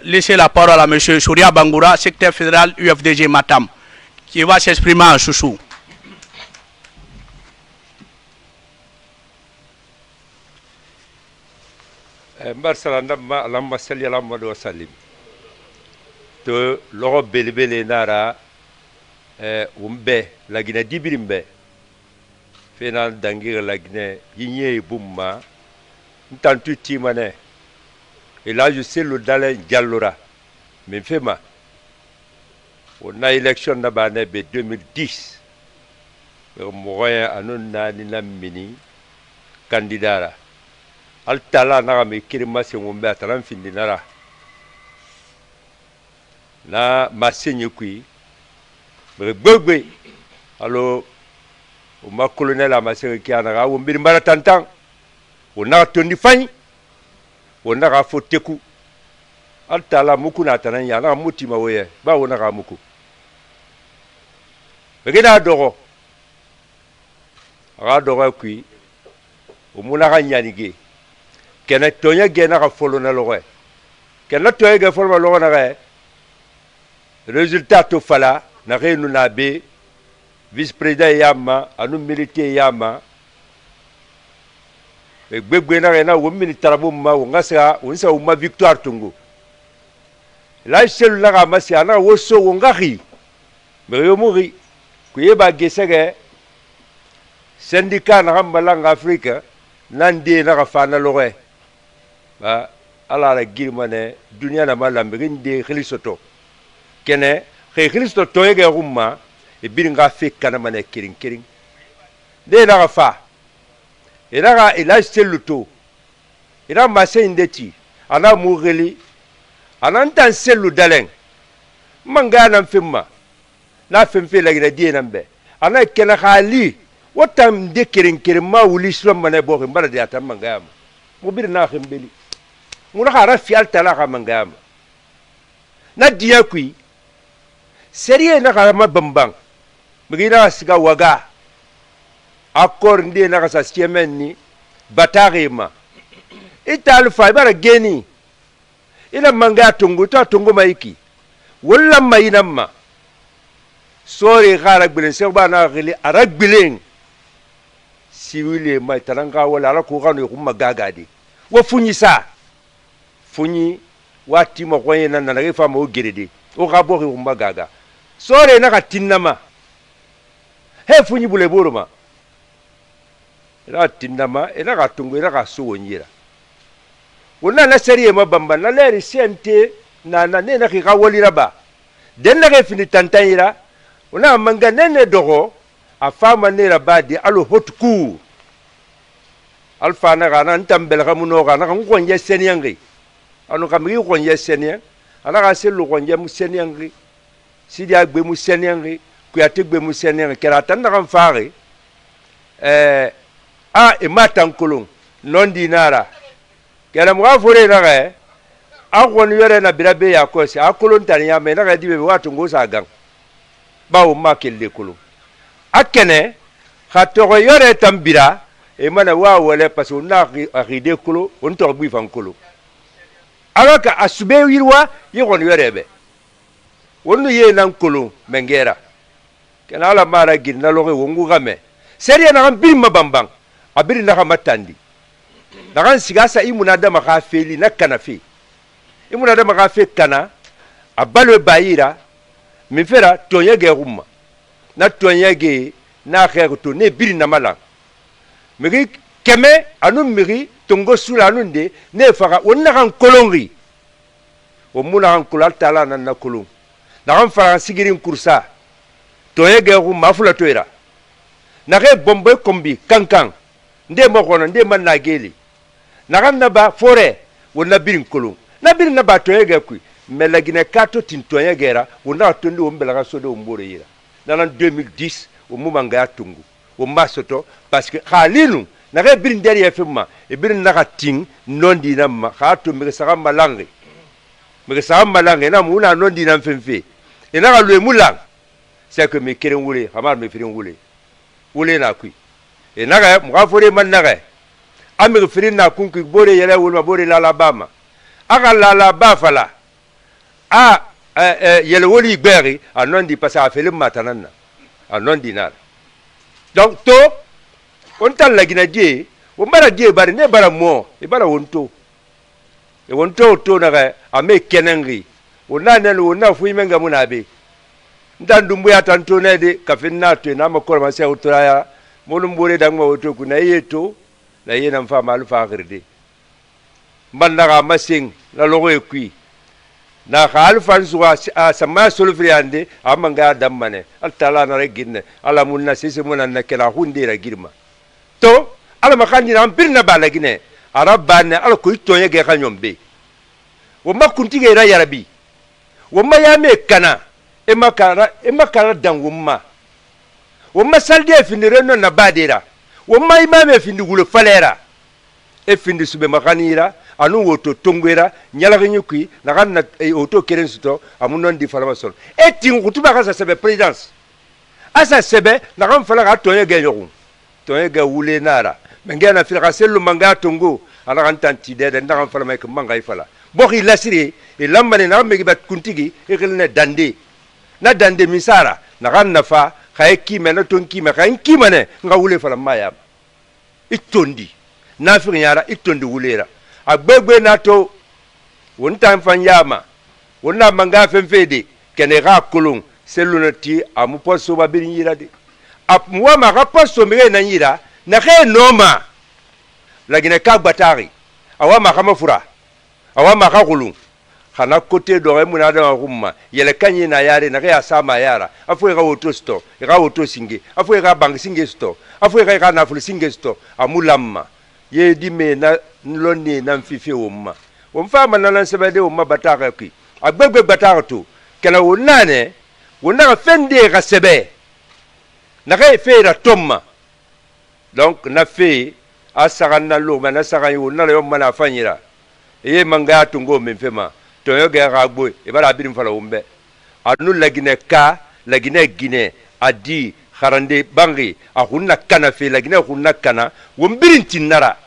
laisser la parole à M. Souria Bangoura, secrétaire fédéral UFDG Matam, qui va s'exprimer en chouchou. Mbarsalandama Allahumma salli ala Muhammad wa sallim. To logo belebele nara umbe lagina dibirimbe fena dangira lagine yinye bumma ntantu timane. Et là je sais le dalé Diallora mais fema on a élection nabane be 2010 moyen anonna ni mini candidat altala na me kirima se ngombe atalan findinara na masenye kui gbegbe allo o ma colonel a masenye ki ana o mbir mbara tantan o na tondi fany o na ga foteku altala muku na tanan ya na mutima woye ba o na ga muku begina dogo aga dogo kui o muna ga nyanige kena tonya gena ga folo na logo kena tonya ga folo logo na ga résultat to fala na renu na be vice président yama anu militaire yama gbegbe na rena wo militaire bo ma wo ngasa wonsa wo ma victoire tungu la selu la ga masi ana wo so wo ngari me yo muri ku yeba gesege syndicat na gambalanga afrika nande na ga fana logo ba ala la girmane dunia na malambe nginde khilisoto kene khilisoto toyege rumma e biringa fekana mane kiring de na fa iraga ila seluto ira mase indeti ana mugeli ananta selu dalen mangana mfimma na fimfe la gidi nambe ana kena khali wotam de kiring ma wuli islam mane bo mbara de atam mangama mubir na khimbeli muna khara fial tala ka mangama na dia kui serie na kama bambang migina siga waga akor ndi na kasa siemenni batarima ital faibara geni ina manga tungu ta tungu maiki wala mayinamma sori khara gbilen se bana khili aragbilen siwile mai taranga wala ala ko ganu ko magagadi wo funyi sa funyi wati mo ko yena na ga fama o gerede o ga bo ko magaga sore na ka tinnama he funyi bule boroma ila tinnama ila ka tungu ila ka so wonyira wona na serie ma bamba na leri sente na ne na ka wolira ba den na ga fini tantayira wona manga nene dogo afama ne rabadi alo hotku alfa na ga nan tambel ga muno ga na ko nje senyangi anu kamri ko nje senyan ana ga selu ko nje mu senyangi sidi agbe mu senyangi ku yategbe mu senyangi kera tan na kan faare e matan kulun non dinara kera mu afore na ga a woni yore na birabe ya ko se akulun tan ya me na ga dibe watu ngosa gang bawo makelle kulun akene khato yore tambira e mana wa wala paso na ride kulo on to bi fan kulo alaka asube yirwa yoni yorebe wonu ye nan kulo mengera kana ala mara ginna loge wongu game seria na bin mabambang abiri na matandi na kan sigasa imuna da maka feli na kana fe imuna da maka fe kana abalo bayira mifera tonyege rumma na tonyege na khere to ne biri na mala miri keme anu miri tongo sula anu de ne faka wonna kan kolongi o muna kan kulal tala na kolong na kan fara sigirin kursa tonyege rumma fula toira na ke bombe kombi kankan nde mo kono nde man na geli na kan na ba fore wonna birin kolong na birin na ba tonyege ku melagine kato tintonyege ra wonna tondi o mbela ka sodo o mbore yira dans 2010 au moment nga tungu o masoto parce que khalinu na ga birin derrière fema e birin na ting non dinamma khato mi sa malangi mi sa malangi na muna non dinam femfe e na ga le mulang c'est que mi keren wule hamar mi firin wule na kui e na ga mu ga fore man na ga amir firin na kunku bore yele wulma bore la bama aga la ba fala yele woli gberi anon di pasa afele matanana anon di nar donc to on tan la gina die o mara die bari ne bara mo e bara wonto e wonto to na ga ame kenengi ona ne ona fu imenga munabe ndandu mbuya tanto ne de kafinna to na makora ma se utraya molum bore dangma woto kuna yeto na yena mfa malu fa girde mbanda ga masing la logo ekui na khal fansuwa sama solfriande amanga dammane altala na reginne ala munna sisi munna na kala hundira girma to ala makandi na birna balagine arabane ala ko itoye ge kanyombe wo makuntige ra yarabi wo mayame kana e makara dan wumma wo masalde finire no na badira wo maymame findi gulo falera e findi sube makanira anu woto tongwera nyalaga nyukui na kana auto keren suto amunon di farmason e tin kutuba ka sebe présidence asa sebe na kan fala ka toye ge yoku toye ge wule nara mengena fil kaselu manga tongo ala kan tanti de na kan fala mek manga ifala boki lasiri e lamane na megi bat kuntigi e kelne dande na dande misara na kan nafa kay kimena ton kime kay kimane nga wule fala maya itondi na fi nyara itondi wulera agbegbe nato wonta mfanyama wonna manga femfede kene ga kulung selunati amu poso babiri nyira de apwa ma ga poso mire na nyira na ke noma lagine ka batari awa ma ga mafura awa ma ga kulung khana kote do re muna da rumma yele kanyi na yare na ga sama yara afu ga woto sto ga woto singe afu ga bang singe sto afu ga na fulu singe sto amulamma ye di me na lonni na mfifi umma umfama na lansebede umma bataka ki agbegbe bataka to kana wonane wona fende ga sebe na ga feera tomma donc na fe asagana lo mana sagan wona le umma na fanyira ye manga tungo memfema to yo ga gbo e bara birim fala umbe anu lagine ka lagine gine adi kharande bangi ahunna kana fe lagine hunna kana wombirin tinara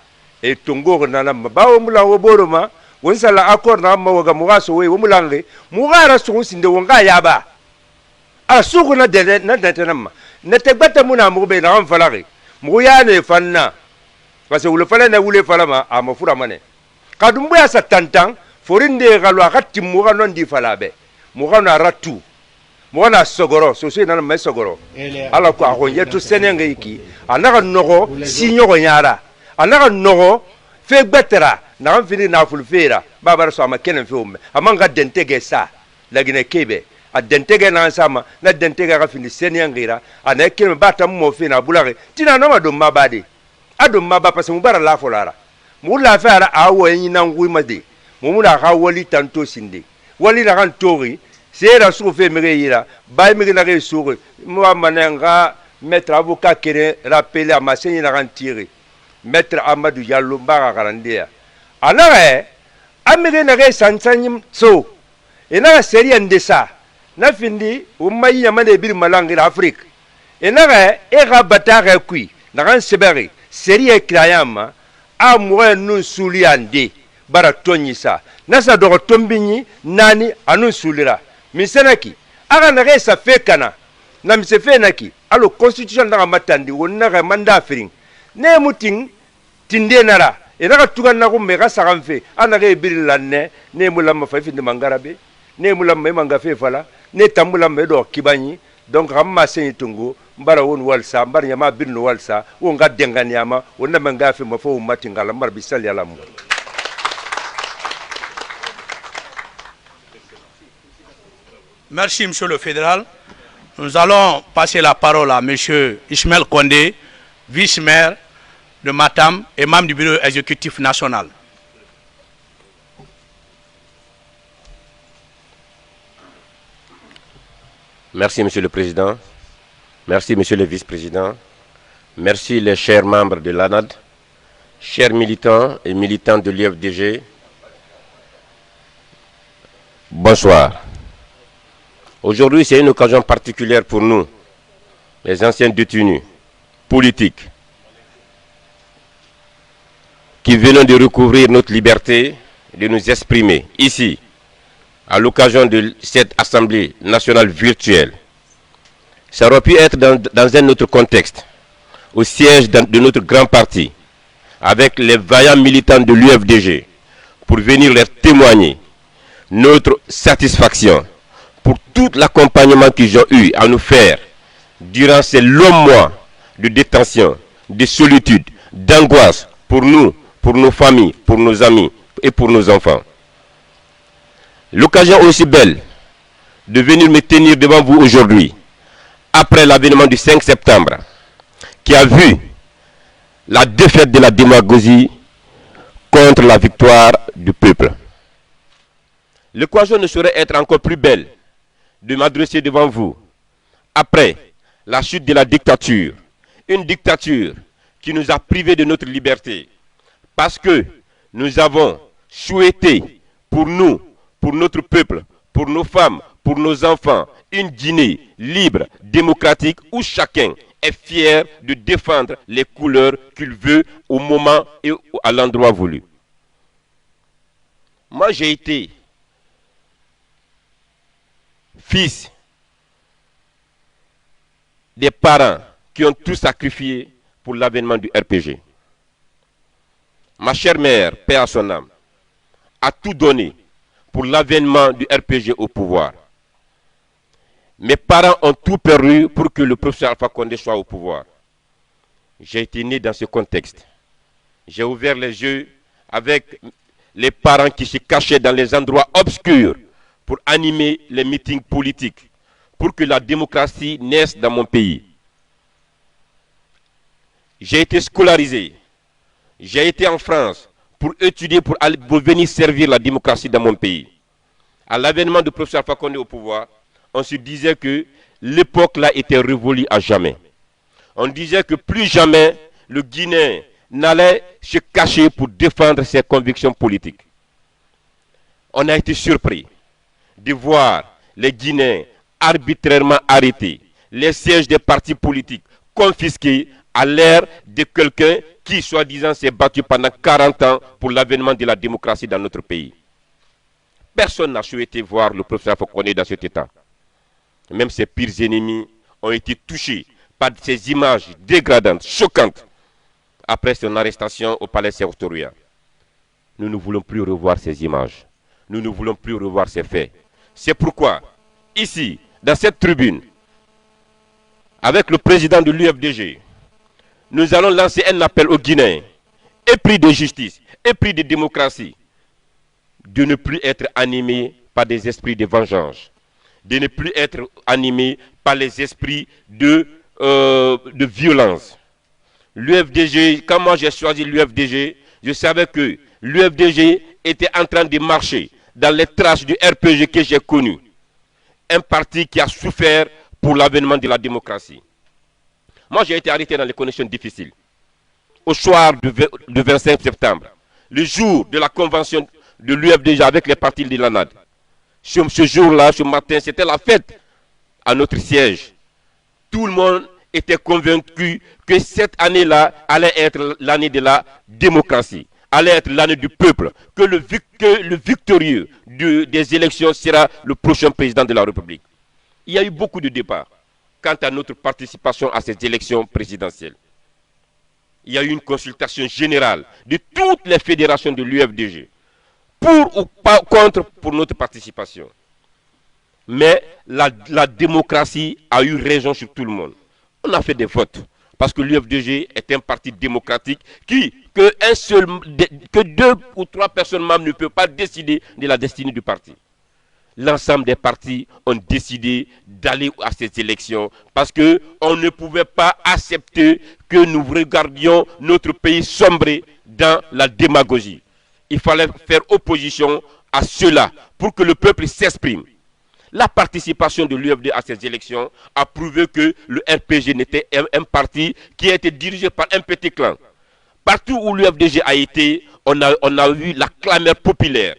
e tongo na bawo mula wo boroma won sala accord na ma waga mugaso we wo mulange mugara so sinde wonga yaba a suku na de na detenama na tegbata muna mu be na falari mu ya ne fanna parce wule fala na wule fala ma amafura mane kadumbu ya satantan forinde galwa katti mu ga non di fala be mu ga na ratu mu ga na sogoro so se na ma sogoro ala ko a ko yeto senenge iki anaka nogo sinyo nyara anaka nogo fe gbetera na fini na fulfera baba so ama kenen fe umme amanga dentege sa lagine kebe a dentege na sama na dentege ga fini senyangira ana kene bata mo fe na bulare tina no madum mabade adum maba pase mu bara la folara mu la fara awo yin na ngui made mu na ga woli tanto sinde woli na kan tori sera so fe mere yira bay mere na re suru mo mananga mettre avocat kere rappeler à ma seigne na kan tirer maître Amadou Diallo mbara garandia anare amire na re sansanyim so ena serie ndesa na findi umayi yamane bir malangira Afrique ena e ga batare kui na kan seberi serie krayama amwe nun suliande bara tonyisa nasa do tombinyi nani anu sulira misenaki aga na re sa fekana na misefenaki alo constitution na matandi wonna ga manda firing ne muting tinde nara ena tugan na ko mega sagamfe ana ga birillanne ne mulamma fa findi mangarabe ne mulamma mangafe fala ne tambulamma do kibanyi donc ramma sey tungu mbara won walsa mbar nyama birno walsa won ga denganyama wonna mangafe ma fo mati ngala mbar bisal yalam. Merci monsieur le fédéral. Nous allons passer la parole à monsieur Ismaël Kondé, vice-maire de Matam et membre du bureau exécutif national. Merci monsieur le président, merci monsieur le vice-président, merci les chers membres de l'ANAD, chers militants et militantes de l'UFDG. Bonsoir. Aujourd'hui, c'est une occasion particulière pour nous, les anciens détenus politiques, qui venons de recouvrir notre liberté, de nous exprimer ici, à l'occasion de cette Assemblée nationale virtuelle. Ça aurait pu être dans un autre contexte, au siège de notre grand parti, avec les vaillants militants de l'UFDG, pour venir leur témoigner notre satisfaction pour tout l'accompagnement qu'ils ont eu à nous faire durant ces longs mois de détention, de solitude, d'angoisse pour nous, pour nos familles, pour nos amis et pour nos enfants. L'occasion aussi belle de venir me tenir devant vous aujourd'hui, après l'avènement du 5 septembre, qui a vu la défaite de la démagogie contre la victoire du peuple. L'occasion ne saurait être encore plus belle de m'adresser devant vous après la chute de la dictature. Une dictature qui nous a privés de notre liberté parce que nous avons souhaité pour nous, pour notre peuple, pour nos femmes, pour nos enfants, une Guinée libre, démocratique où chacun est fier de défendre les couleurs qu'il veut au moment et à l'endroit voulu. Moi, j'ai été fils des parents qui ont tout sacrifié pour l'avènement du RPG. Ma chère mère, paix à son âme, a tout donné pour l'avènement du RPG au pouvoir. Mes parents ont tout perdu pour que le professeur Alpha Condé soit au pouvoir. J'ai été né dans ce contexte. J'ai ouvert les yeux avec les parents qui se cachaient dans les endroits obscurs pour animer les meetings politiques, pour que la démocratie naisse dans mon pays. J'ai été scolarisé. J'ai été en France pour étudier, pour venir servir la démocratie dans mon pays. À l'avènement du professeur Alpha Condé au pouvoir, on se disait que l'époque là était révolue à jamais. On disait que plus jamais le Guinéen n'allait se cacher pour défendre ses convictions politiques. On a été surpris de voir les Guinéens arbitrairement arrêtés, les sièges des partis politiques confisqués à l'ère de quelqu'un qui, soi-disant, s'est battu pendant 40 ans pour l'avènement de la démocratie dans notre pays. Personne n'a souhaité voir le professeur Alpha Condé dans cet état. Même ses pires ennemis ont été touchés par ces images dégradantes, choquantes, après son arrestation au palais Séotoria. Nous ne voulons plus revoir ces images. Nous ne voulons plus revoir ces faits. C'est pourquoi, ici, dans cette tribune, avec le président de l'UFDG, nous allons lancer un appel aux Guinéens, épris de justice, épris de démocratie, de ne plus être animés par des esprits de vengeance, de ne plus être animés par les esprits de violence. L'UFDG, quand moi j'ai choisi l'UFDG, je savais que l'UFDG était en train de marcher dans les traces du RPG que j'ai connu. Un parti qui a souffert pour l'avènement de la démocratie. Moi, j'ai été arrêté dans les conditions difficiles. Au soir du 25 septembre, le jour de la convention de l'UFDG avec les partis de l'ANAD. Ce jour-là, ce matin, c'était la fête à notre siège. Tout le monde était convaincu que cette année-là allait être l'année de la démocratie, allait être l'année du peuple, que le victorieux des élections sera le prochain président de la République. Il y a eu beaucoup de débats quant à notre participation à ces élections présidentielles. Il y a eu une consultation générale de toutes les fédérations de l'UFDG, pour ou pas contre pour notre participation. Mais la démocratie a eu raison sur tout le monde. On a fait des votes, parce que l'UFDG est un parti démocratique que 2 ou 3 personnes membres ne peuvent pas décider de la destinée du parti. L'ensemble des partis ont décidé d'aller à ces élections parce qu'on ne pouvait pas accepter que nous regardions notre pays sombrer dans la démagogie. Il fallait faire opposition à cela pour que le peuple s'exprime. La participation de l'UFD à ces élections a prouvé que le RPG n'était un parti qui a été dirigé par un petit clan. Partout où l'UFDG a été, on a vu la clameur populaire.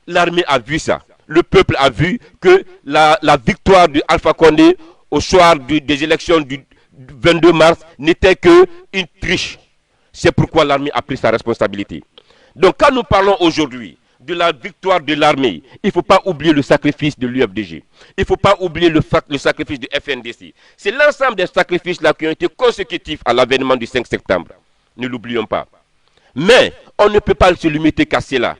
L'armée a vu ça. Le peuple a vu que la victoire de Alpha Condé au soir des élections du 22 mars n'était qu'une triche. C'est pourquoi l'armée a pris sa responsabilité. Donc quand nous parlons aujourd'hui de la victoire de l'armée, il ne faut pas oublier le sacrifice de l'UFDG. Il ne faut pas oublier le sacrifice du FNDC. C'est l'ensemble des sacrifices-là qui ont été consécutifs à l'avènement du 5 septembre. Ne l'oublions pas. Mais on ne peut pas se limiter qu'à cela.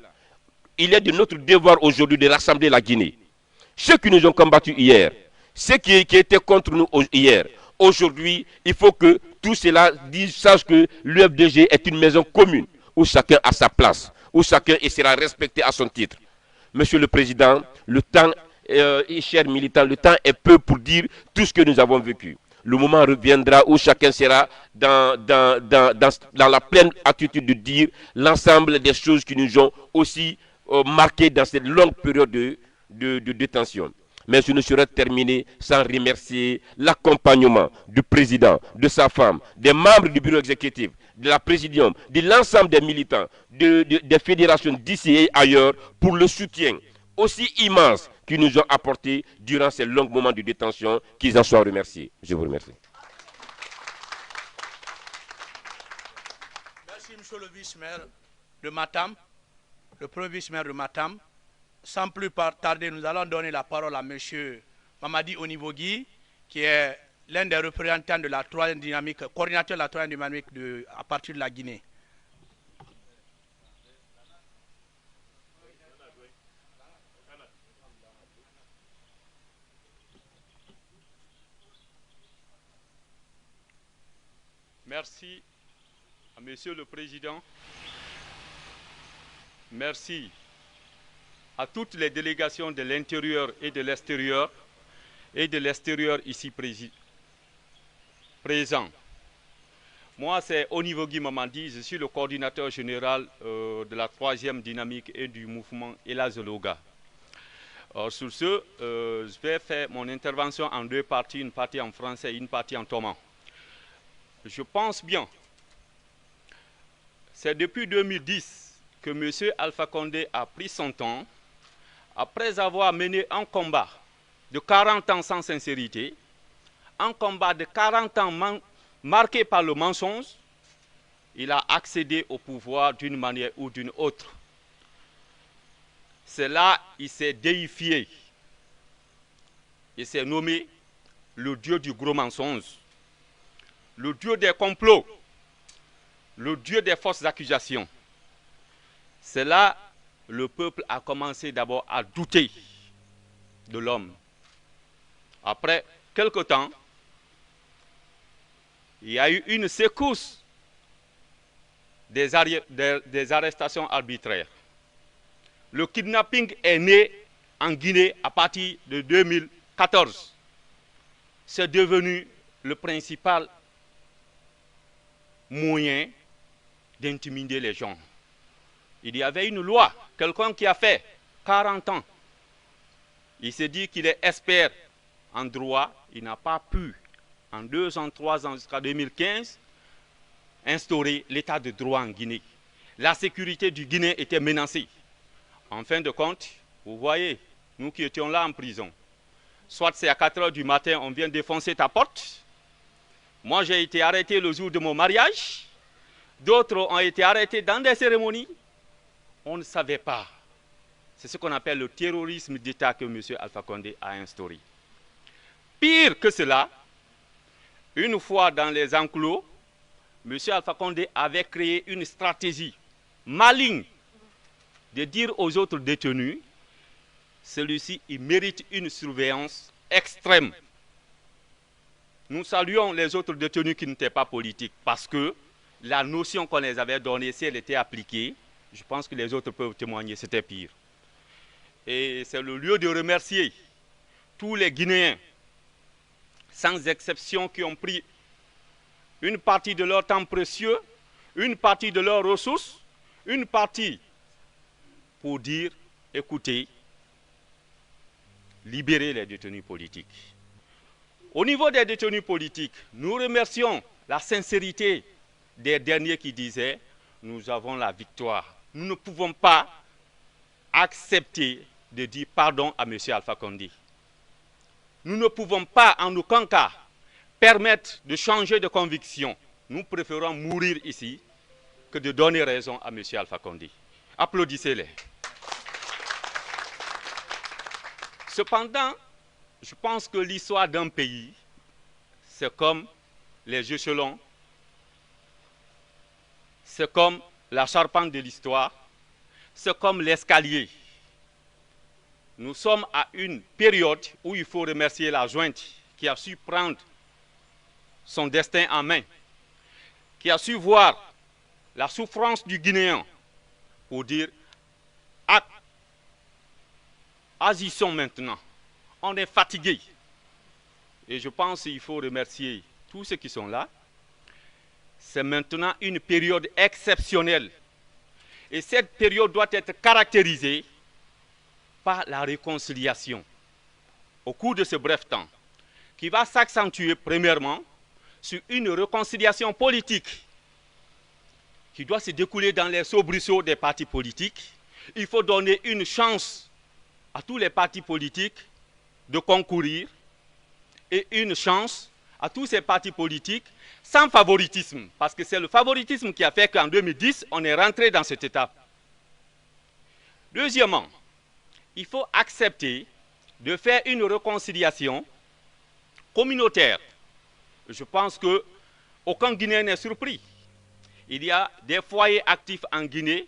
Il est de notre devoir aujourd'hui de rassembler la Guinée. Ceux qui nous ont combattus hier, ceux qui étaient contre nous hier, aujourd'hui, il faut que tout cela sache que l'UFDG est une maison commune où chacun a sa place, où chacun sera respecté à son titre. Monsieur le Président, le temps, chers militants, le temps est peu pour dire tout ce que nous avons vécu. Le moment reviendra où chacun sera dans la pleine attitude de dire l'ensemble des choses qui nous ont aussi marqué dans cette longue période de détention. Mais je ne saurais terminer sans remercier l'accompagnement du président, de sa femme, des membres du bureau exécutif, de la présidium, de l'ensemble des militants, des fédérations d'ici et ailleurs pour le soutien aussi immense qu'ils nous ont apporté durant ces longs moments de détention, qu'ils en soient remerciés. Je vous remercie. Merci, monsieur le vice-maire de Matam, le premier vice-maire de Matam. Sans plus tarder, nous allons donner la parole à monsieur Mamadi Onivogui, qui est l'un des représentants de la troisième dynamique, coordinateur de la troisième dynamique à partir de la Guinée. Merci à Monsieur le Président. Merci à toutes les délégations de l'intérieur et de l'extérieur ici présents. Moi, c'est Onivogui Mamadi, je suis le coordinateur général de la troisième dynamique et du mouvement Elazologa. Sur ce, je vais faire mon intervention en deux parties, une partie en français et une partie en toman. Je pense bien, c'est depuis 2010 que M. Alpha Condé a pris son temps, après avoir mené un combat de 40 ans sans sincérité, un combat de 40 ans marqué par le mensonge, il a accédé au pouvoir d'une manière ou d'une autre. C'est là il s'est déifié. Il s'est nommé le dieu du gros mensonge, le dieu des complots, le dieu des fausses accusations. C'est là le peuple a commencé d'abord à douter de l'homme. Après quelque temps, il y a eu une secousse des arrestations arbitraires. Le kidnapping est né en Guinée à partir de 2014. C'est devenu le principal moyen d'intimider les gens. Il y avait une loi, quelqu'un qui a fait 40 ans. Il s'est dit qu'il est expert en droit. Il n'a pas pu, en 2 ans, 3 ans, jusqu'à 2015, instaurer l'état de droit en Guinée. La sécurité du Guinéen était menacée. En fin de compte, vous voyez, nous qui étions là en prison, soit c'est à 4 heures du matin, on vient défoncer ta porte. Moi, j'ai été arrêté le jour de mon mariage. D'autres ont été arrêtés dans des cérémonies. On ne savait pas. C'est ce qu'on appelle le terrorisme d'État que M. Alpha Condé a instauré. Pire que cela, une fois dans les enclos, M. Alpha Condé avait créé une stratégie maligne de dire aux autres détenus, celui-ci, il mérite une surveillance extrême. Nous saluons les autres détenus qui n'étaient pas politiques parce que la notion qu'on les avait donnée, si elle était appliquée, je pense que les autres peuvent témoigner, c'était pire. Et c'est le lieu de remercier tous les Guinéens, sans exception, qui ont pris une partie de leur temps précieux, une partie de leurs ressources, une partie pour dire, écoutez, libérez les détenus politiques. Au niveau des détenus politiques, nous remercions la sincérité des derniers qui disaient, nous avons la victoire. Nous ne pouvons pas accepter de dire pardon à M. Alpha Condé. Nous ne pouvons pas en aucun cas permettre de changer de conviction. Nous préférons mourir ici que de donner raison à M. Alpha Condé. Applaudissez-les. Cependant, je pense que l'histoire d'un pays, c'est comme les échelons, c'est comme la charpente de l'histoire, c'est comme l'escalier. Nous sommes à une période où il faut remercier la junte qui a su prendre son destin en main, qui a su voir la souffrance du Guinéen pour dire agissons maintenant. On est fatigué. Et je pense qu'il faut remercier tous ceux qui sont là. C'est maintenant une période exceptionnelle. Et cette période doit être caractérisée par la réconciliation au cours de ce bref temps, qui va s'accentuer premièrement sur une réconciliation politique qui doit se découler dans les soubresauts des partis politiques. Il faut donner une chance à tous les partis politiques de concourir et une chance à tous ces partis politiques sans favoritisme, parce que c'est le favoritisme qui a fait qu'en 2010, on est rentré dans cette étape. Deuxièmement, il faut accepter de faire une réconciliation communautaire. Je pense qu'aucun Guinéen n'est surpris. Il y a des foyers actifs en Guinée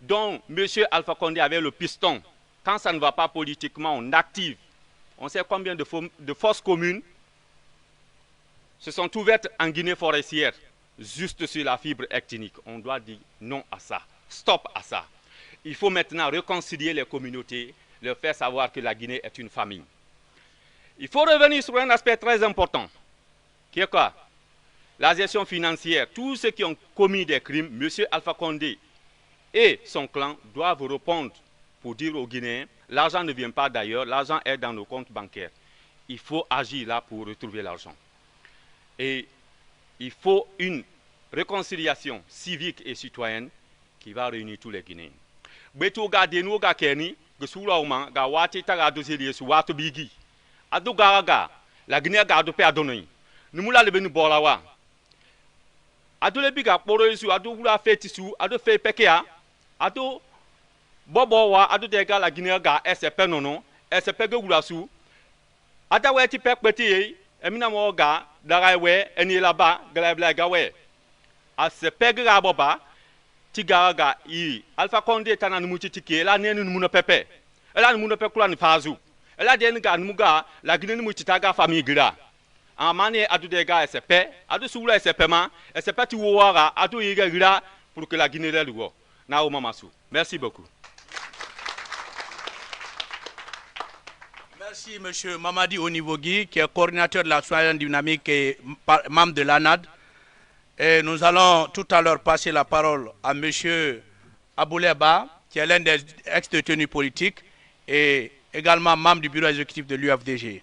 dont M. Alpha Condé avait le piston. Quand ça ne va pas politiquement, on active. On sait combien de fosses communes se sont ouvertes en Guinée forestière, juste sur la fibre ethnique. On doit dire non à ça, stop à ça. Il faut maintenant réconcilier les communautés, leur faire savoir que la Guinée est une famille. Il faut revenir sur un aspect très important, qui est quoi? La gestion financière. Tous ceux qui ont commis des crimes, M. Alpha Condé et son clan doivent répondre pour dire aux Guinéens, l'argent ne vient pas d'ailleurs, l'argent est dans nos comptes bancaires. Il faut agir là pour retrouver l'argent. Et il faut une réconciliation civique et citoyenne qui va réunir tous les Guinéens. Beto ga denu ga keni ga surauma ga wati ta ga dosiri su watu bigi. Adu ga la Guinée ga adu pe adonoi. Numula le benu bolawa. Adu le biga poro su adu wula feti su adu fe pekea. Adu bobo wa adu de ga la Guinée ga SP nono SP ga wula su. Ada weti pekpeti emina mo ga daga we eni laba ga bla ga we. SP ga boba tigaga i Alpha Condé tana numuti tike la nenu numuno pepe ela numuno pe kula ni fazu ela den ga numuga la Guinée numuti taga famille gira amane adu de ga SP adu sula SP ma SP ti wora adu yiga gira pour que la Guinée le lugo na o mamasu. Merci beaucoup. Merci M. Mamadi Onivogui, qui est coordinateur de l'action dynamique et membre de l'ANAD. Et nous allons tout à l'heure passer la parole à M. Abouleba, qui est l'un des ex-détenus politiques et également membre du bureau exécutif de l'UFDG.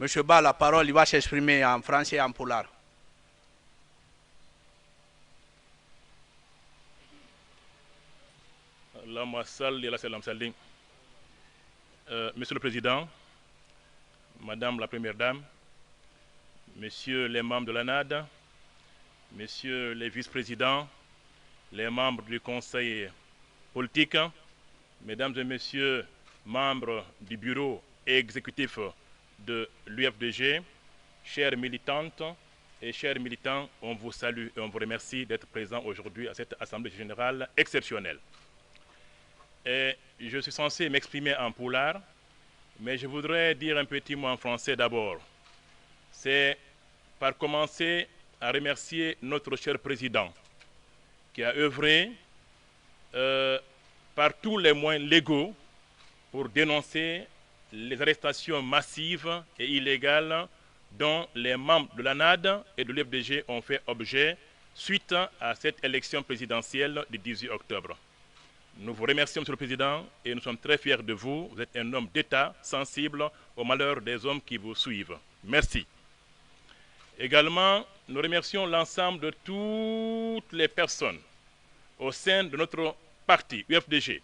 M. Ba, la parole, il va s'exprimer en français et en polar. Monsieur le Président, Madame la Première Dame, Messieurs les membres de l'ANAD, Messieurs les vice-présidents, les membres du conseil politique, Mesdames et Messieurs, membres du bureau exécutif de l'UFDG, chères militantes et chers militants, on vous salue et on vous remercie d'être présents aujourd'hui à cette Assemblée générale exceptionnelle. Et je suis censé m'exprimer en poulard, mais je voudrais dire un petit mot en français d'abord. C'est par commencer à remercier notre cher président qui a œuvré par tous les moyens légaux pour dénoncer les arrestations massives et illégales dont les membres de l'ANAD et de l'UFDG ont fait objet suite à cette élection présidentielle du 18 octobre. Nous vous remercions, Monsieur le Président, et nous sommes très fiers de vous. Vous êtes un homme d'État sensible au malheur des hommes qui vous suivent. Merci. Également, nous remercions l'ensemble de toutes les personnes au sein de notre parti UFDG,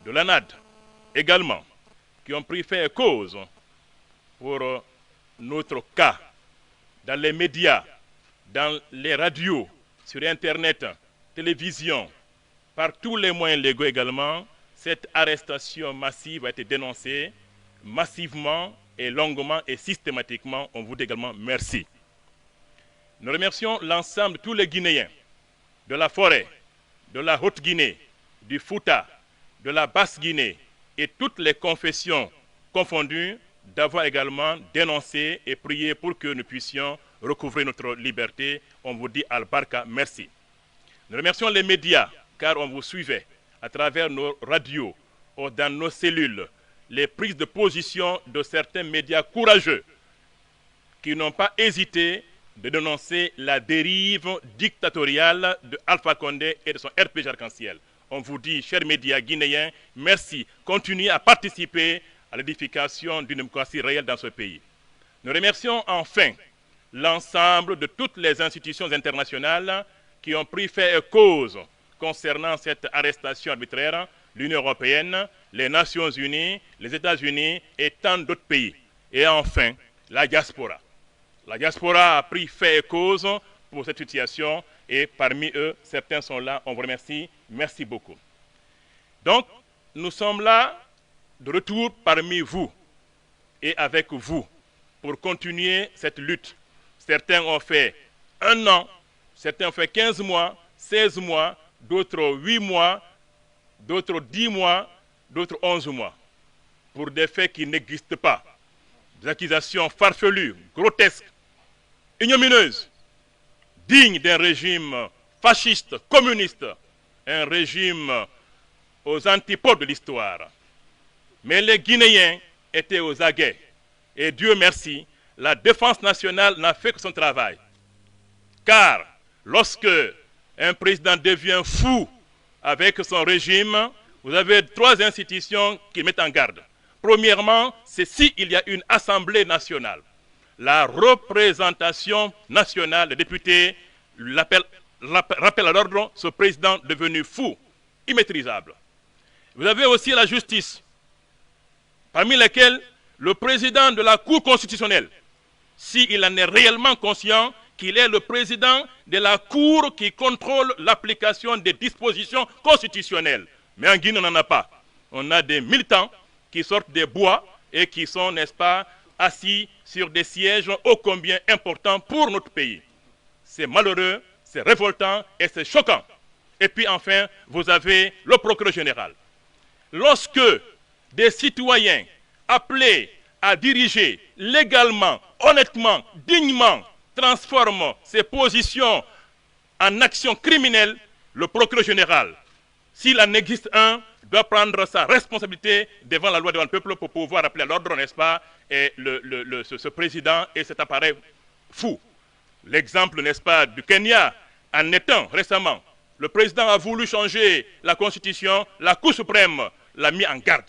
de l'ANAD également, qui ont pris fait cause pour notre cas, dans les médias, dans les radios, sur Internet, télévision, par tous les moyens légaux également. Cette arrestation massive a été dénoncée. massivement et longuement et systématiquement. On vous dit également merci. Nous remercions l'ensemble de tous les Guinéens, de la forêt, de la Haute-Guinée, du Fouta, de la Basse-Guinée et toutes les confessions confondues d'avoir également dénoncé et prié pour que nous puissions recouvrer notre liberté. On vous dit Al-Barka, merci. Nous remercions les médias car on vous suivait à travers nos radios ou dans nos cellules, les prises de position de certains médias courageux qui n'ont pas hésité de dénoncer la dérive dictatoriale de Alpha Condé et de son RPG arc-en-ciel. On vous dit, chers médias guinéens, merci. Continuez à participer à l'édification d'une démocratie réelle dans ce pays. Nous remercions enfin l'ensemble de toutes les institutions internationales qui ont pris fait et cause concernant cette arrestation arbitraire, l'Union européenne, les Nations unies, les États-Unis et tant d'autres pays. Et enfin, la diaspora. La diaspora a pris fait et cause pour cette situation et parmi eux, certains sont là. On vous remercie. Merci beaucoup. Donc, nous sommes là de retour parmi vous et avec vous pour continuer cette lutte. Certains ont fait 1 an, certains ont fait 15 mois, 16 mois, d'autres 8 mois, d'autres 10 mois, d'autres 11 mois, pour des faits qui n'existent pas. Des accusations farfelues, grotesques, ignomineuses, dignes d'un régime fasciste, communiste, un régime aux antipodes de l'histoire. Mais les Guinéens étaient aux aguets. Et Dieu merci, la défense nationale n'a fait que son travail. Car lorsque un président devient fou avec son régime, vous avez 3 institutions qui mettent en garde. Premièrement, c'est s'il y a une assemblée nationale. La représentation nationale des députés rappelle à l'ordre ce président devenu fou, immaîtrisable. Vous avez aussi la justice, parmi lesquelles le président de la Cour constitutionnelle, s'il en est réellement conscient qu'il est le président de la Cour qui contrôle l'application des dispositions constitutionnelles. Mais en Guinée, on n'en a pas. On a des militants qui sortent des bois et qui sont, n'est-ce pas, assis sur des sièges ô combien importants pour notre pays. C'est malheureux, c'est révoltant et c'est choquant. Et puis enfin, vous avez le procureur général. Lorsque des citoyens appelés à diriger légalement, honnêtement, dignement, transforment ces positions en actions criminelles, le procureur général, s'il en existe un, doit prendre sa responsabilité devant la loi, devant le peuple pour pouvoir appeler à l'ordre, n'est-ce pas, et ce président et cet appareil fou. L'exemple, n'est-ce pas, du Kenya en étant récemment. Le président a voulu changer la constitution, la Cour suprême l'a mis en garde.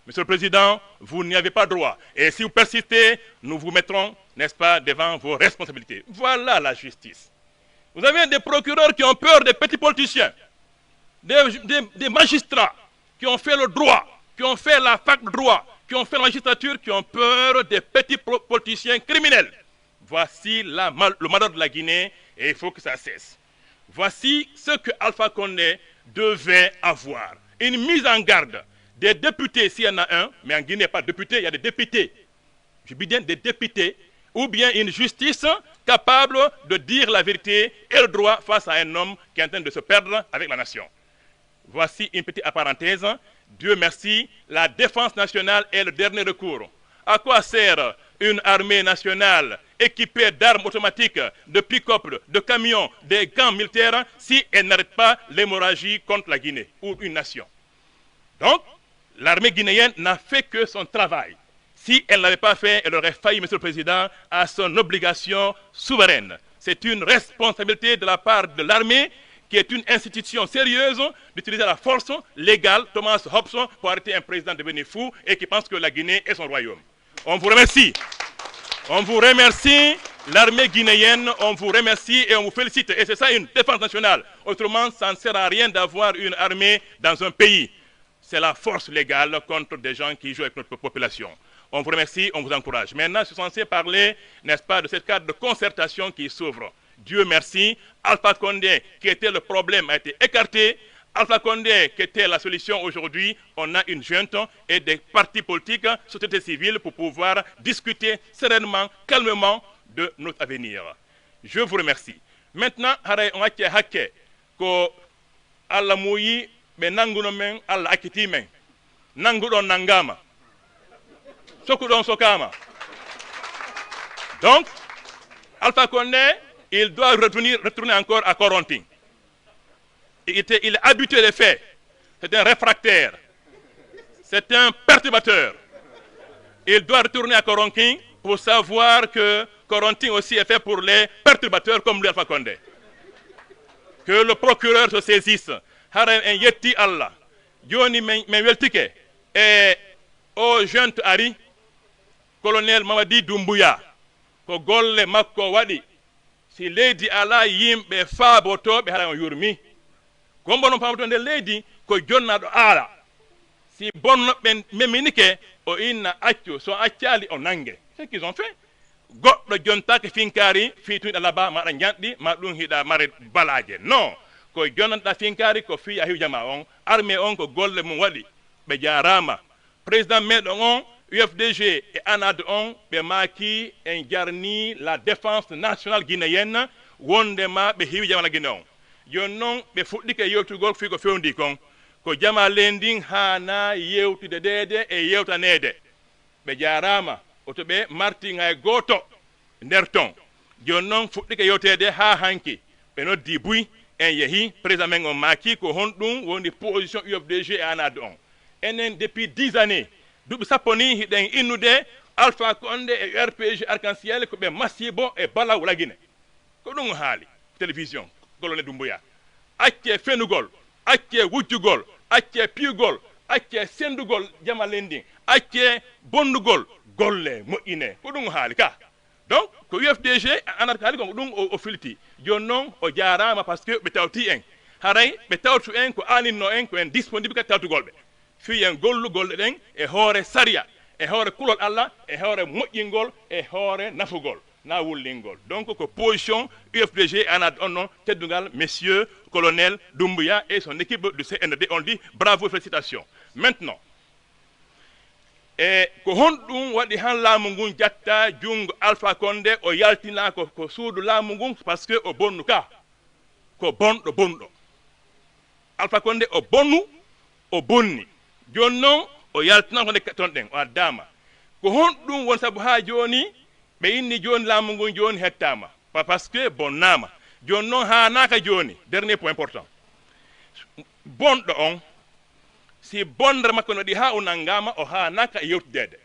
Monsieur le Président, vous n'y avez pas droit. Et si vous persistez, nous vous mettrons, n'est-ce pas, devant vos responsabilités. Voilà la justice. Vous avez des procureurs qui ont peur des petits politiciens, des magistrats qui ont fait le droit, qui ont fait la fac de droit, qui ont fait la magistrature, qui ont peur des petits politiciens criminels. Voici le malheur de la Guinée et il faut que ça cesse. Voici ce que Alpha Condé devait avoir. Une mise en garde des députés, s'il y en a un, mais en Guinée, il n'y a pas de députés, il y a des députés. Je dis bien des députés, ou bien une justice capable de dire la vérité et le droit face à un homme qui est en train de se perdre avec la nation. Voici une petite parenthèse. Dieu merci, la défense nationale est le dernier recours. À quoi sert une armée nationale équipée d'armes automatiques, de pick-up, de camions, des gants militaires, si elle n'arrête pas l'hémorragie contre la Guinée ou une nation? Donc, l'armée guinéenne n'a fait que son travail. Si elle n'avait pas fait, elle aurait failli, Monsieur le Président, à son obligation souveraine. C'est une responsabilité de la part de l'armée, qui est une institution sérieuse, d'utiliser la force légale, Thomas Hobson, pour arrêter un président devenu fou et qui pense que la Guinée est son royaume. On vous remercie. On vous remercie, l'armée guinéenne, on vous remercie et on vous félicite. Et c'est ça une défense nationale. Autrement, ça ne sert à rien d'avoir une armée dans un pays. C'est la force légale contre des gens qui jouent avec notre population. On vous remercie, on vous encourage. Maintenant, je suis censé parler, n'est-ce pas, de cette cadre de concertation qui s'ouvre. Dieu merci, Alpha Condé, qui était le problème, a été écarté. Alpha Condé, qui était la solution aujourd'hui, on a une junte et des partis politiques, société civile, pour pouvoir discuter sereinement, calmement de notre avenir. Je vous remercie. Maintenant, on a que Allah mouyi, mais nanguno men, Allah akiti men. Nangudon nangama. Sokudon sokama. Donc, Alpha Condé, il doit retourner encore à Corentin. Il est habitué des faits. C'est un réfractaire. C'est un perturbateur. Il doit retourner à Corentin pour savoir que Corentin aussi est fait pour les perturbateurs comme lui, Alpha Condé. Que le procureur se saisisse. Hara en yetti Allah. Joni men weltike. Et au jeune Ari, colonel Mamadi Doumbouya, ko golle makko wadi. Si leydi ala yimɓe faabotoɓe hara on yurmi. Gombo non pamtonde leydi ko jonnaɗo aala. Si bonnoɓe meminike o inna accu, so accali o nangue. C'est ce qu'ils ont fait. Goɗɗo jontake finkari fiituɗa laba maɗa janɗi ma ɗum hiɗa mare balaje. Non, ko jonnanɗa finkari ko fiya hiwjama on. Armée on ko golle mum waɗi. Ɓe jarama. Président meɗon on, UFDG et ANAD on, ɓe maki en jarni la défense nationale guinéenne wondema ɓe hiwjama la Guinée on. Yon non ɓe fuɗɗike yewtugol fi ko fewndi kon ko jama lendin hana yewtude dede e yewtanede ɓe jarama oto ɓe martinga e goto nder ton jon noon fuɗɗike yewtede ha hanki ɓe noddi buy en yeehi président men on maki ko honɗum woni position UFDG e ANAD on enen depuis 10 années duuɓi sappo ni hiɗen innude Alpha Condé e URPG Arc-en-Ciel ko ɓe masibo e bala wulagine ko ɗum haali télévision colonel Doumbouya acce fenugol acce wujjugol acce piugol acce sendugol jama lendin acce bonnugol golle moƴƴine ko ɗum haali ka donc ko UFDG ANAD haali ko ɗum o filti joni noon o jarama par ce que ɓe tawti en haray ɓe tawtu en ko aninno en ko en disponible ka tawtugol ɓe fi en gollugolɗe ɗen e hoore saria e hoore kulol Allah e hoore moƴƴingol e hoore nafugol na wullingol donc ko position UFDG ANAD on non teddungal messieurs colonel Doumbouya et son équipe du CND on dit bravo félicitations maintenant e ko honɗum waɗi han laamu ngun jatta jungo Alpha Condé o yaltina ko suudu laamu ngun parce que o bonnu ka ko bonɗo bonɗo Alpha Condé o bonnu o bonni joni noon o yaltina ko nde ton ɗen o addama ko honɗum won sabu ha joni ɓe inni joni laamu ngun joni hettama parce que bonnama joni noon hanaka joni dernier point important bonɗo on si bondere makko no waɗi ha o nangama o hanaka e yewtidede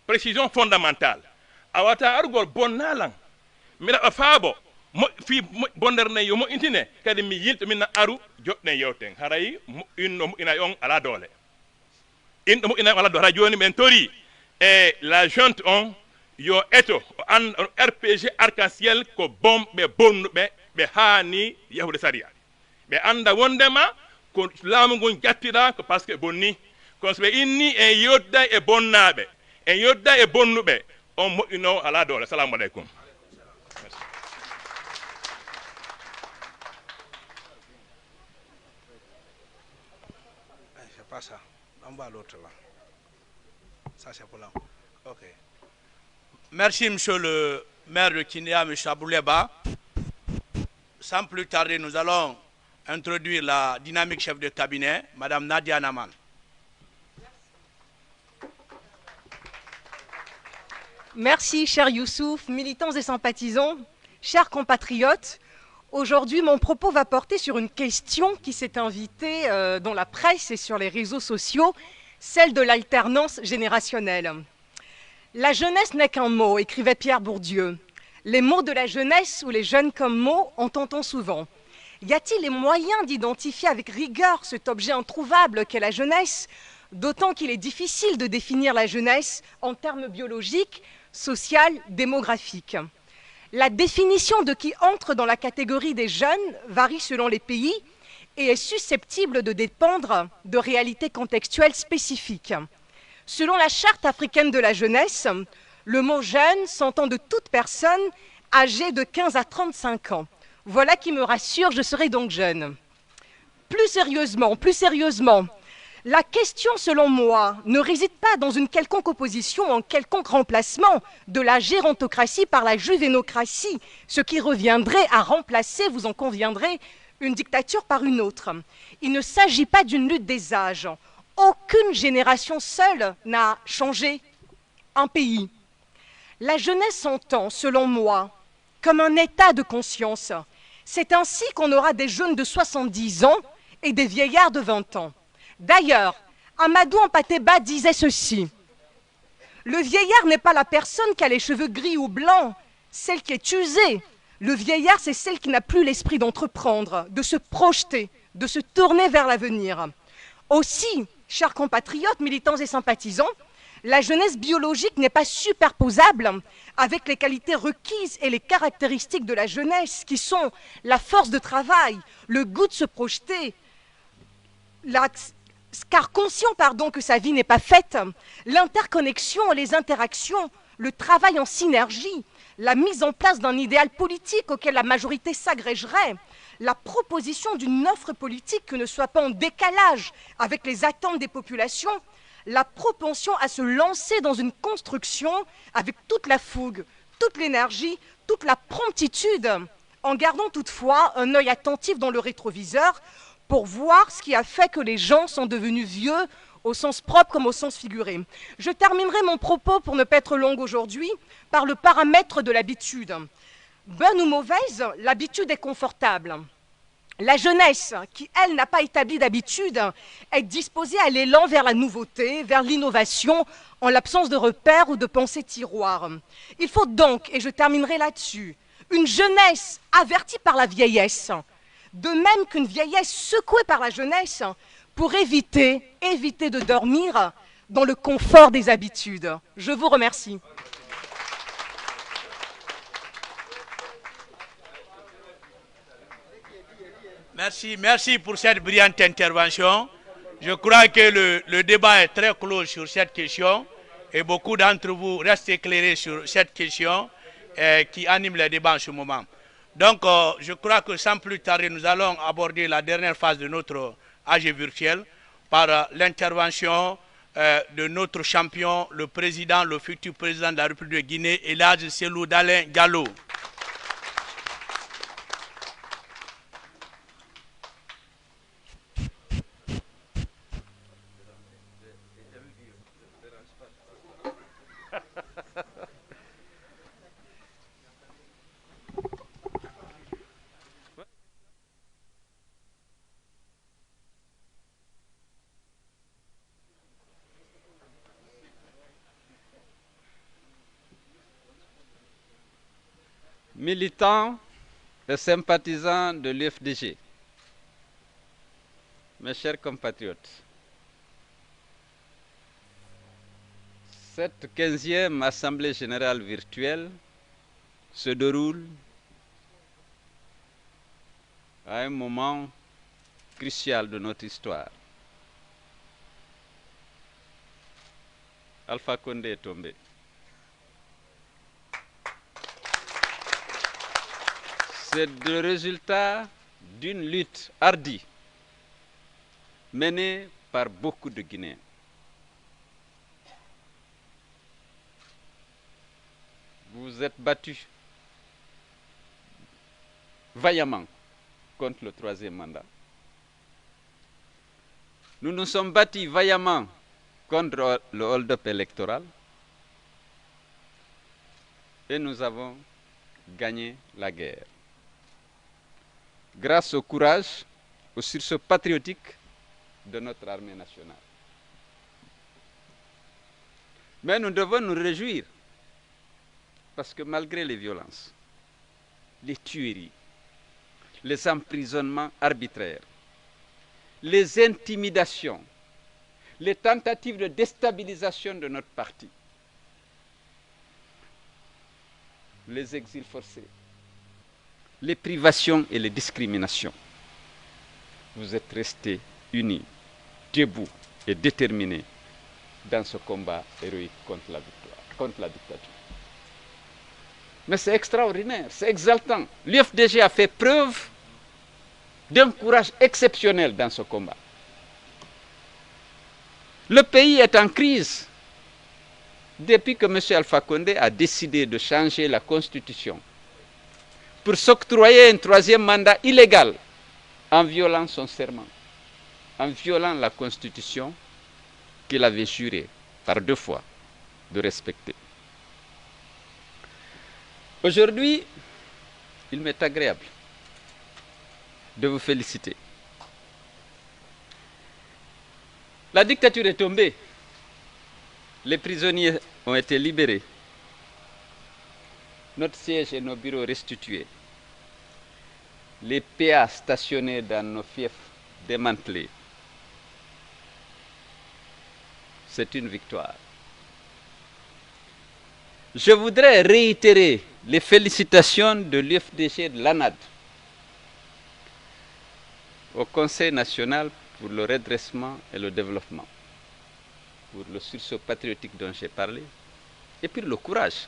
précision fondamentale a wata arugol bonnalan mbiɗa faabo fi bondere nen yo moƴƴintine kadi mi yilto minna aru joɗɗen yewten haray inno moƴƴina on ala doole inɗo moƴƴina on ala doole hara joni ɓen tori e la junte on yo eto an RPG Arc-en-Ciel ko bomɓe bonnuɓe ɓe haani yahude saria ɓe anda wondema ko laamu ngun jattira ko par ce que bonni kono so ɓe inni en yodda e bonnaɓe en yodda e bonnuɓe on moƴƴino ala doole assalamu aleykum c'est pas ça on va à l'autre là ça c'est pour là ok. Merci, monsieur le maire de Kinéa, M. Abouleba. Sans plus tarder, nous allons introduire la dynamique chef de cabinet, Mme Nadia Naman. Merci, cher Youssouf, militants et sympathisants, chers compatriotes. Aujourd'hui, mon propos va porter sur une question qui s'est invitée dans la presse et sur les réseaux sociaux, celle de l'alternance générationnelle. La jeunesse n'est qu'un mot, écrivait Pierre Bourdieu. Les mots de la jeunesse ou les jeunes comme mots, entend-on souvent. Y a-t-il les moyens d'identifier avec rigueur cet objet introuvable qu'est la jeunesse, d'autant qu'il est difficile de définir la jeunesse en termes biologiques, sociaux, démographiques. La définition de qui entre dans la catégorie des jeunes varie selon les pays et est susceptible de dépendre de réalités contextuelles spécifiques. Selon la Charte africaine de la jeunesse, le mot « jeune » s'entend de toute personne âgée de 15 à 35 ans. Voilà qui me rassure, je serai donc jeune. plus sérieusement, la question, selon moi, ne réside pas dans une quelconque opposition, en quelconque remplacement de la gérontocratie par la juvénocratie, ce qui reviendrait à remplacer, vous en conviendrez, une dictature par une autre. Il ne s'agit pas d'une lutte des âges. Aucune génération seule n'a changé un pays. La jeunesse s'entend, selon moi, comme un état de conscience. C'est ainsi qu'on aura des jeunes de 70 ans et des vieillards de 20 ans. D'ailleurs, Amadou Hampâté-Bâ disait ceci: le vieillard n'est pas la personne qui a les cheveux gris ou blancs, celle qui est usée. Le vieillard, c'est celle qui n'a plus l'esprit d'entreprendre, de se projeter, de se tourner vers l'avenir. Aussi, chers compatriotes, militants et sympathisants, la jeunesse biologique n'est pas superposable avec les qualités requises et les caractéristiques de la jeunesse, qui sont la force de travail, le goût de se projeter, car conscient que sa vie n'est pas faite, l'interconnexion et les interactions, le travail en synergie, la mise en place d'un idéal politique auquel la majorité s'agrégerait, la proposition d'une offre politique qui ne soit pas en décalage avec les attentes des populations, la propension à se lancer dans une construction avec toute la fougue, toute l'énergie, toute la promptitude, en gardant toutefois un œil attentif dans le rétroviseur pour voir ce qui a fait que les gens sont devenus vieux au sens propre comme au sens figuré. Je terminerai mon propos, pour ne pas être longue aujourd'hui, par le paramètre de l'habitude. Bonne ou mauvaise, l'habitude est confortable. La jeunesse, qui, elle, n'a pas établi d'habitude, est disposée à l'élan vers la nouveauté, vers l'innovation, en l'absence de repères ou de pensées tiroirs. Il faut donc, et je terminerai là-dessus, une jeunesse avertie par la vieillesse, de même qu'une vieillesse secouée par la jeunesse, pour éviter de dormir dans le confort des habitudes. Je vous remercie. Merci pour cette brillante intervention. Je crois que le débat est très clos sur cette question et beaucoup d'entre vous restent éclairés sur cette question qui anime le débat en ce moment. Donc, je crois que sans plus tarder, nous allons aborder la dernière phase de notre AG virtuel par l'intervention de notre champion, le futur président de la République de Guinée, Elhadji Cellou Dalein Diallo. Militants et sympathisants de l'UFDG, mes chers compatriotes, cette 15e Assemblée générale virtuelle se déroule à un moment crucial de notre histoire. Alpha Condé est tombé. C'est le résultat d'une lutte hardie menée par beaucoup de Guinéens. Vous vous êtes battus vaillamment contre le 3e mandat. Nous nous sommes battus vaillamment contre le hold-up électoral et nous avons gagné la guerre. Grâce au courage, au sursaut patriotique de notre armée nationale. Mais nous devons nous réjouir, parce que malgré les violences, les tueries, les emprisonnements arbitraires, les intimidations, les tentatives de déstabilisation de notre parti, les exils forcés, les privations et les discriminations, vous êtes restés unis, debout et déterminés dans ce combat héroïque contre la dictature. Mais c'est extraordinaire, c'est exaltant. L'UFDG a fait preuve d'un courage exceptionnel dans ce combat. Le pays est en crise depuis que M. Alpha Condé a décidé de changer la constitution pour s'octroyer un troisième mandat illégal en violant son serment, en violant la constitution qu'il avait juré par 2 fois de respecter. Aujourd'hui, il m'est agréable de vous féliciter. La dictature est tombée. Les prisonniers ont été libérés. Notre siège et nos bureaux restitués. Les PA stationnés dans nos fiefs démantelés. C'est une victoire. Je voudrais réitérer les félicitations de l'UFDG de l'ANAD au Conseil national pour le redressement et le développement, pour le sursaut patriotique dont j'ai parlé, et puis le courage.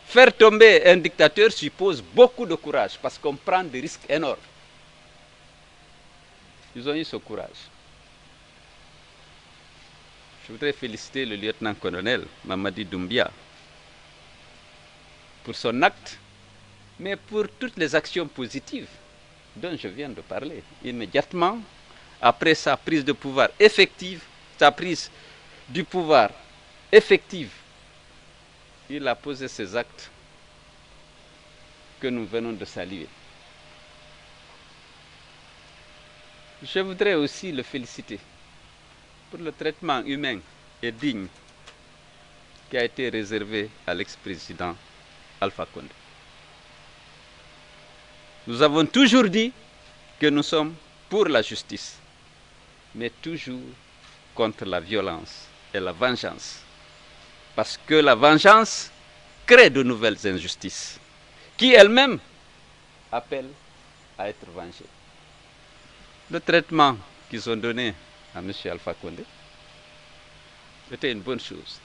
Faire tomber un dictateur suppose beaucoup de courage parce qu'on prend des risques énormes. Ils ont eu ce courage. Je voudrais féliciter le lieutenant-colonel Mamadi Doumbia pour son acte, mais pour toutes les actions positives dont je viens de parler. Immédiatement, après sa prise de pouvoir effective, sa prise du pouvoir effective, il a posé ces actes que nous venons de saluer. Je voudrais aussi le féliciter pour le traitement humain et digne qui a été réservé à l'ex-président Alpha Condé. Nous avons toujours dit que nous sommes pour la justice, mais toujours contre la violence et la vengeance. Parce que la vengeance crée de nouvelles injustices, qui elles-mêmes appellent à être vengées. Le traitement qu'ils ont donné à M. Alpha Condé était une bonne chose.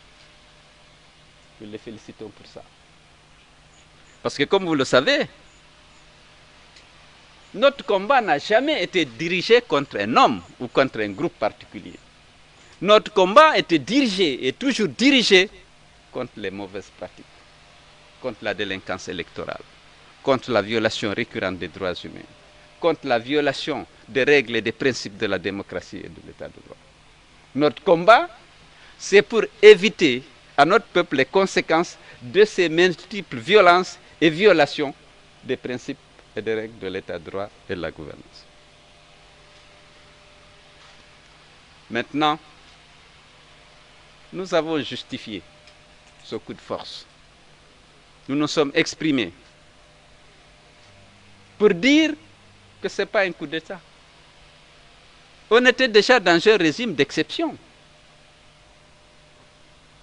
Nous les félicitons pour ça. Parce que comme vous le savez, notre combat n'a jamais été dirigé contre un homme ou contre un groupe particulier. Notre combat était dirigé et toujours dirigé contre les mauvaises pratiques, contre la délinquance électorale, contre la violation récurrente des droits humains, contre la violation des règles et des principes de la démocratie et de l'état de droit. Notre combat, c'est pour éviter à notre peuple les conséquences de ces multiples violences et violations des principes et des règles de l'état de droit et de la gouvernance. Maintenant, nous avons justifié ce coup de force. Nous nous sommes exprimés pour dire que ce n'est pas un coup d'État. On était déjà dans un régime d'exception.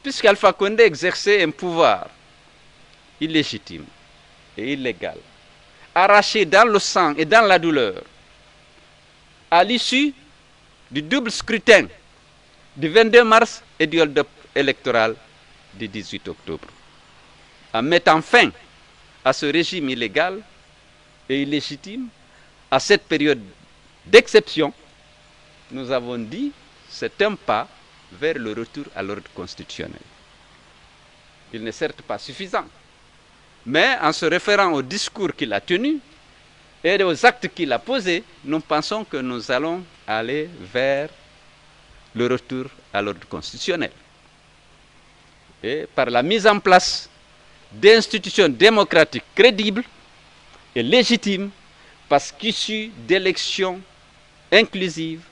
Puisqu'Alpha Condé exerçait un pouvoir illégitime et illégal, arraché dans le sang et dans la douleur, à l'issue du double scrutin du 22 mars et du hold-up électoral du 18 octobre. En mettant fin à ce régime illégal et illégitime, à cette période d'exception, nous avons dit c'est un pas vers le retour à l'ordre constitutionnel. Il n'est certes pas suffisant, mais en se référant au discours qu'il a tenu et aux actes qu'il a posés, nous pensons que nous allons aller vers le retour à l'ordre constitutionnel. Et par la mise en place d'institutions démocratiques crédibles et légitimes, parce qu'issues d'élections inclusives,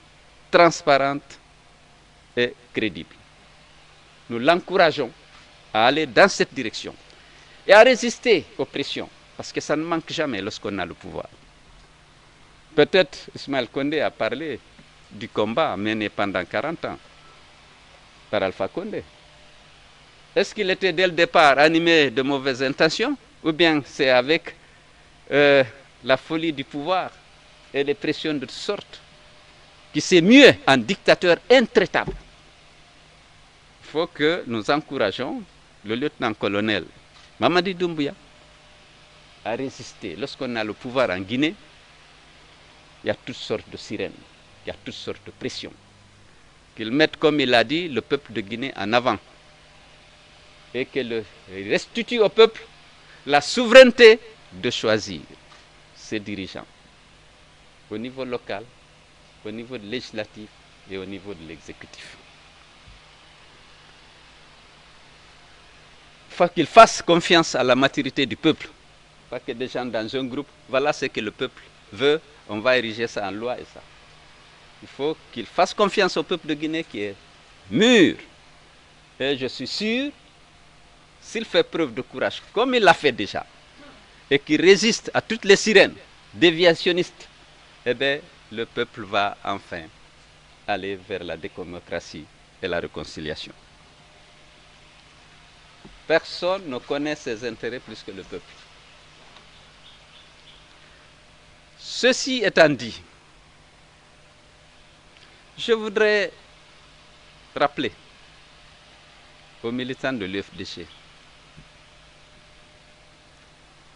transparentes et crédibles. Nous l'encourageons à aller dans cette direction et à résister aux pressions, parce que ça ne manque jamais lorsqu'on a le pouvoir. Peut-être Ismaël Condé a parlé du combat mené pendant 40 ans par Alpha Condé. Est-ce qu'il était dès le départ animé de mauvaises intentions, ou bien c'est avec la folie du pouvoir et les pressions de toutes sortes qui s'est mué en dictateur intraitable? Il faut que nous encourageons le lieutenant-colonel Mamadi Doumbia à résister. Lorsqu'on a le pouvoir en Guinée, il y a toutes sortes de sirènes, il y a toutes sortes de pressions. Qu'ils mettent, comme il a dit, le peuple de Guinée en avant. Et qu'ils restituent au peuple la souveraineté de choisir ses dirigeants. Au niveau local, au niveau législatif et au niveau de l'exécutif. Il faut qu'ils fassent confiance à la maturité du peuple. Pas que des gens dans un groupe, voilà ce que le peuple veut, on va ériger ça en loi et ça. Il faut qu'ils fassent confiance au peuple de Guinée qui est mûr. Et je suis sûr, s'il fait preuve de courage, comme il l'a fait déjà, et qu'il résiste à toutes les sirènes déviationnistes, eh bien, le peuple va enfin aller vers la démocratie et la réconciliation. Personne ne connaît ses intérêts plus que le peuple. Ceci étant dit, je voudrais rappeler aux militants de l'UFDG,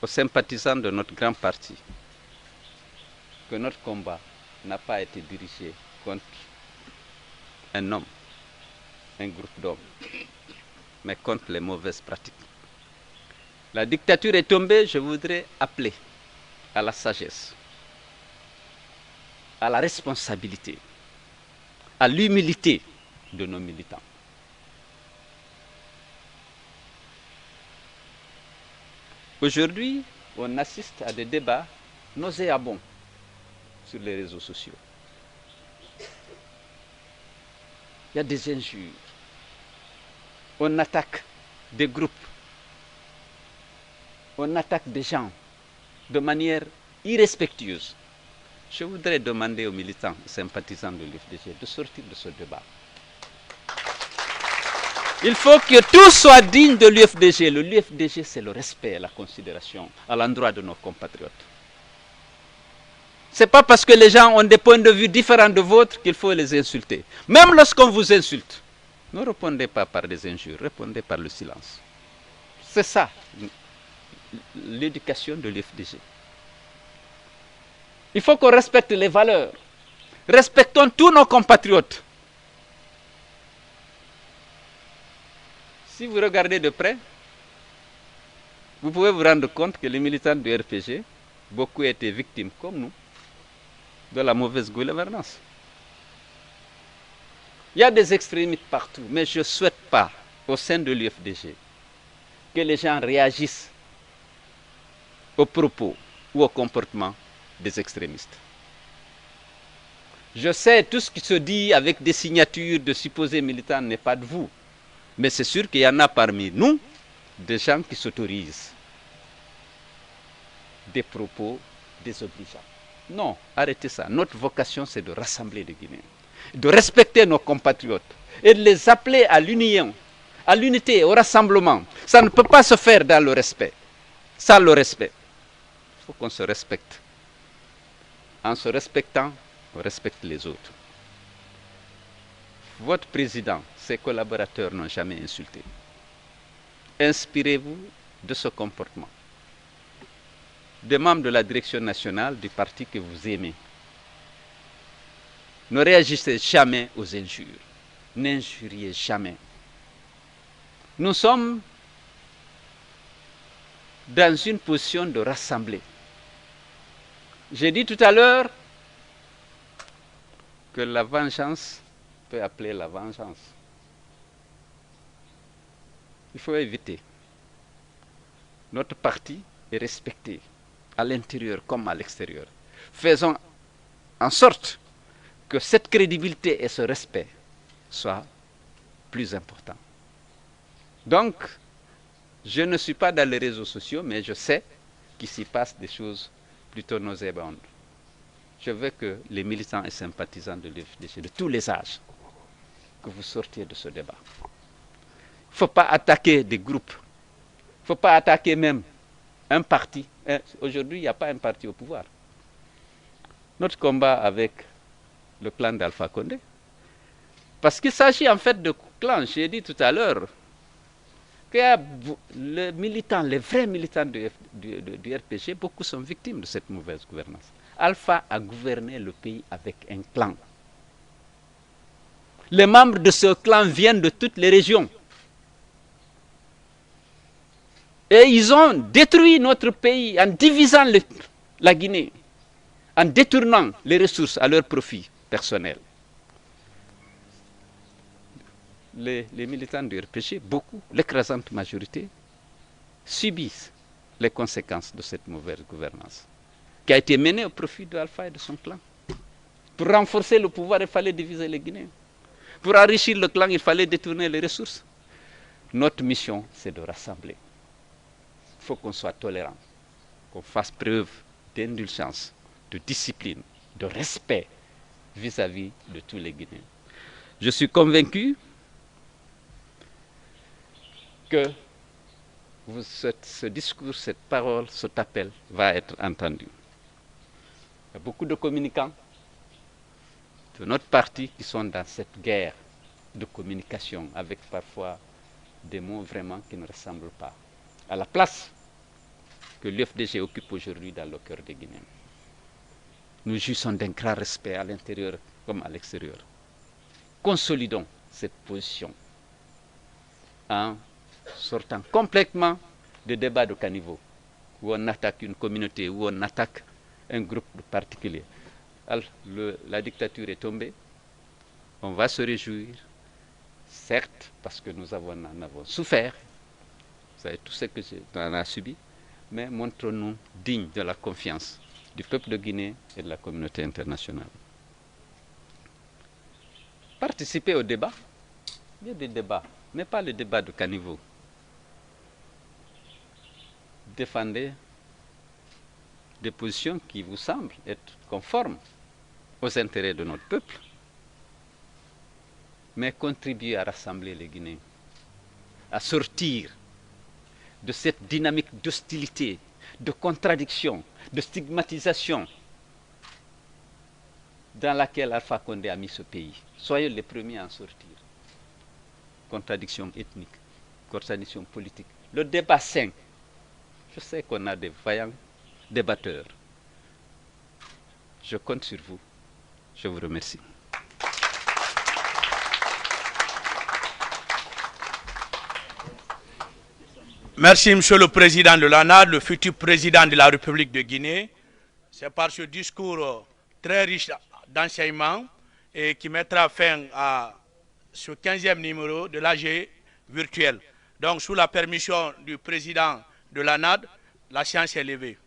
aux sympathisants de notre grand parti, que notre combat n'a pas été dirigé contre un homme, un groupe d'hommes, mais contre les mauvaises pratiques. La dictature est tombée, je voudrais appeler à la sagesse, à la responsabilité, à l'humilité de nos militants. Aujourd'hui, on assiste à des débats nauséabonds sur les réseaux sociaux. Il y a des injures. On attaque des groupes. On attaque des gens de manière irrespectueuse. Je voudrais demander aux militants, aux sympathisants de l'UFDG de sortir de ce débat. Il faut que tout soit digne de l'UFDG. L'UFDG, c'est le respect et la considération à l'endroit de nos compatriotes. Ce n'est pas parce que les gens ont des points de vue différents de vôtres qu'il faut les insulter. Même lorsqu'on vous insulte, ne répondez pas par des injures, répondez par le silence. C'est ça, l'éducation de l'UFDG. Il faut qu'on respecte les valeurs. Respectons tous nos compatriotes. Si vous regardez de près, vous pouvez vous rendre compte que les militants du RPG, beaucoup étaient victimes, comme nous, de la mauvaise gouvernance. Il y a des extrémistes partout, mais je ne souhaite pas, au sein de l'UFDG, que les gens réagissent aux propos ou au comportement des extrémistes. Je sais, tout ce qui se dit avec des signatures de supposés militants n'est pas de vous. Mais c'est sûr qu'il y en a parmi nous des gens qui s'autorisent des propos désobligeants. Non, arrêtez ça. Notre vocation, c'est de rassembler les Guinéens, de respecter nos compatriotes et de les appeler à l'union, à l'unité, au rassemblement. Ça ne peut pas se faire dans le respect. Sans le respect, il faut qu'on se respecte. En se respectant, on respecte les autres. Votre président, ses collaborateurs n'ont jamais insulté. Inspirez-vous de ce comportement. Des membres de la direction nationale du parti que vous aimez. Ne réagissez jamais aux injures. N'injuriez jamais. Nous sommes dans une position de rassembler. J'ai dit tout à l'heure que la vengeance peut appeler la vengeance. Il faut éviter. Notre parti est respecté à l'intérieur comme à l'extérieur. Faisons en sorte que cette crédibilité et ce respect soient plus importants. Donc, je ne suis pas dans les réseaux sociaux, mais je sais qu'il s'y passe des choses plutôt nauséabondes. Je veux que les militants et sympathisants de l'UFDG, de tous les âges, que vous sortiez de ce débat. Il ne faut pas attaquer des groupes. Il ne faut pas attaquer même un parti. Aujourd'hui, il n'y a pas un parti au pouvoir. Notre combat avec le clan d'Alpha Condé, parce qu'il s'agit en fait de clans. J'ai dit tout à l'heure que les militants, les vrais militants du RPG, beaucoup sont victimes de cette mauvaise gouvernance. Alpha a gouverné le pays avec un clan. Les membres de ce clan viennent de toutes les régions. Et ils ont détruit notre pays en divisant la Guinée, en détournant les ressources à leur profit personnel. Les militants du RPG, beaucoup, l'écrasante majorité, subissent les conséquences de cette mauvaise gouvernance qui a été menée au profit d'Alpha et de son clan. Pour renforcer le pouvoir, il fallait diviser les Guinéens. Pour enrichir le clan, il fallait détourner les ressources. Notre mission, c'est de rassembler. Il faut qu'on soit tolérant, qu'on fasse preuve d'indulgence, de discipline, de respect vis-à-vis de tous les Guinéens. Je suis convaincu que ce discours, cette parole, cet appel va être entendu. Il y a beaucoup de communicants de notre parti qui sont dans cette guerre de communication avec parfois des mots vraiment qui ne ressemblent pas à la place que l'UFDG occupe aujourd'hui dans le cœur des Guinéens. Nous jouissons d'un grand respect à l'intérieur comme à l'extérieur. Consolidons cette position en sortant complètement des débats de caniveau, où on attaque une communauté, où on attaque un groupe particulier. Alors, la dictature est tombée, on va se réjouir, certes, parce que nous en avons souffert, vous savez tout ce que on a subi, mais montrons-nous dignes de la confiance du peuple de Guinée et de la communauté internationale. Participez au débat, il y a des débats, mais pas le débat de caniveau. Défendez des positions qui vous semblent être conformes aux intérêts de notre peuple, mais contribuez à rassembler les Guinéens, à sortir de cette dynamique d'hostilité, de contradiction, de stigmatisation dans laquelle Alpha Condé a mis ce pays. Soyez les premiers à en sortir. Contradiction ethnique, contradiction politique. Le débat sain. Je sais qu'on a des vaillants débatteurs. Je compte sur vous. Je vous remercie. Merci, Monsieur le Président de l'ANAD, le futur président de la République de Guinée. C'est par ce discours très riche d'enseignements et qui mettra fin à ce 15e numéro de l'AG virtuel. Donc, sous la permission du président de l'ANAD, la séance est levée.